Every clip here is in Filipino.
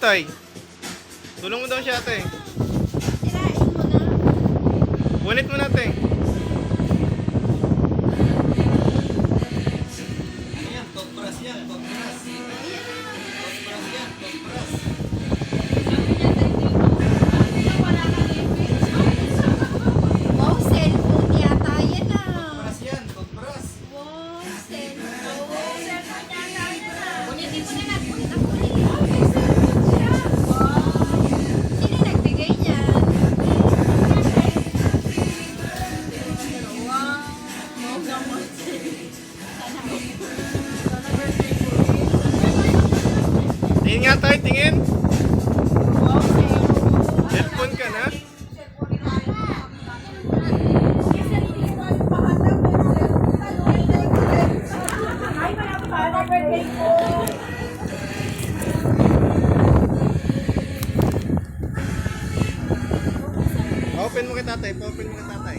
Tay. Tulong mo daw siya, Tay. Sirain mo na. Punit mo natin. Ayan, toothbrush yan, toothbrush. Toothbrush yan, toothbrush. Wow, cellphone yata yan ah. Toothbrush yan, toothbrush. Wow, cellphone. Unitin mo na lang. Unit ang ulit. Wow. Sino nagbigay niyan? Wow. Tingin nga, Tay. Tingin. Wow, cellphone. Cellphone ka na. Open mo kay Tatay. Open mo kay Tatay.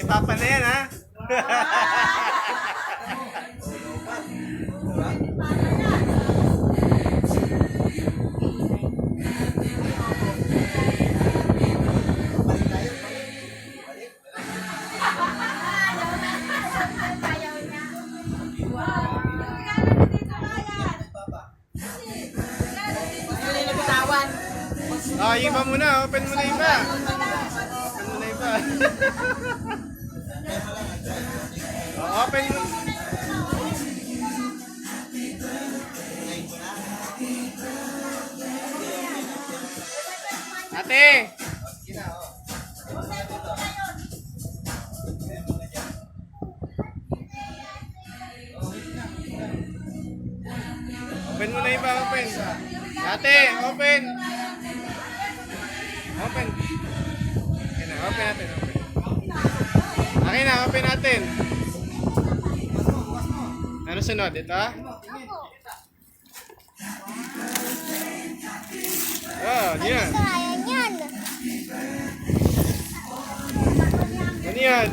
Papa na yan, ha? Ah, yung iba muna. Open mo na yung iba. Open mo na yung iba. Oh, open mo. Ate! Open mo na yung iba. Open. Ate, open. Open. Okay na, open natin. Open. Okay na, open natin. Ano sunod? Ito? Oh, yan. Ayan yan. Ano yan?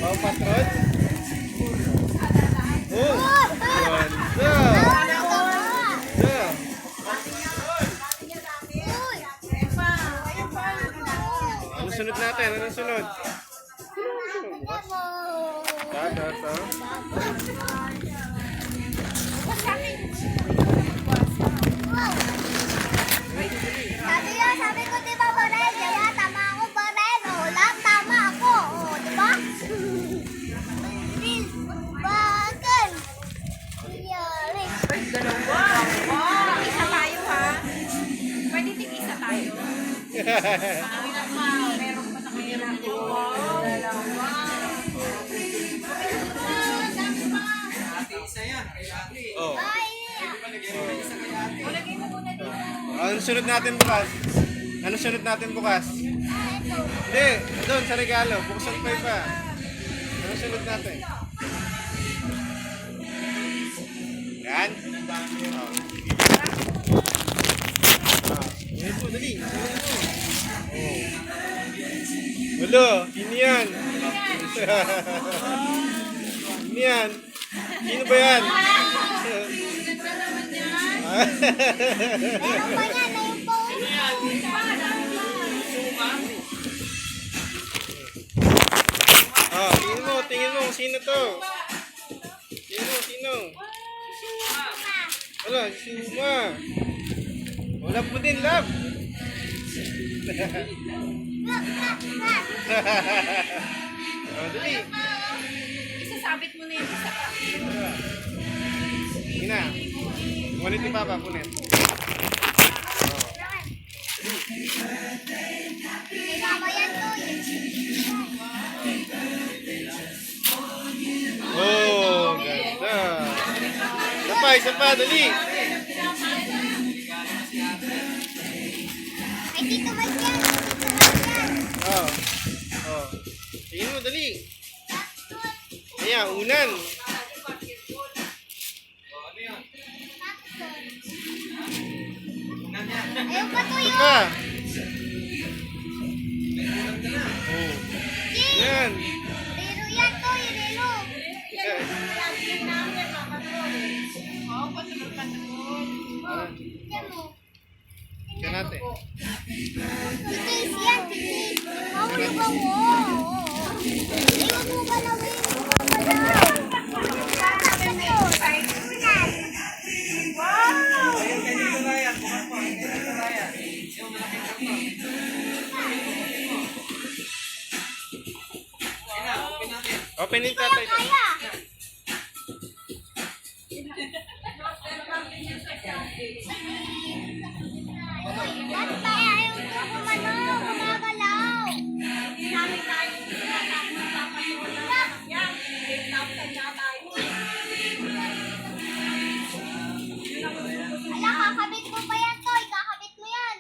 Oh, patron? Oh, ganda. Ganda. Ano sunod natin? Ano sunod? Ito. Sabi ko diba Borel, kaya tama ako Borel, lahat tama ako, diba? Real, bakal. Yari. Dalawa. Wow. Isa tayo ha. Pwede tig-isa tayo. Meron pa sa kanila. Wow. Dalawa. Isa yan, kay ate. Oh. Ay, O, lagay mo muna dito. Ano sunod natin bukas? Ano sunod natin bukas? Hindi, doon sa regalo. Buksan pa iba. Ano sunod natin? Yan. Oh. Yan po, dali. Sunod mo. Oh. Walo, sino yan? Sino yan? Sino ba yan? meron pa niya na yung phone. Oh, tingin mo, sino to? Sino? Wala, Suma. Wala po din, love. Oh, dali. Isasabit mo na yung isa pa. Sige na. Ngunit ni Papa, punit. May mama yan to. Oh, ganda. Isa pa, dali. Ay, dali. Ayan, unan. Ayaw pa to Ito yun. pa. Oh. Yan. Relo yan to, relo. Isa. Yan mo. Ika natin. Titis yan, titis. Mahulog ako. Iwan mo galawin. Ayun, kanino na yan? Bukas mo. Kanino na yan? Yung malaking sakto. Ayun na, open natin. Open yung tatay. Kaya. Bakit ba ayaw ko gumagalaw? Ala, kakabit mo pa yan, Toy. Kakabit mo yan.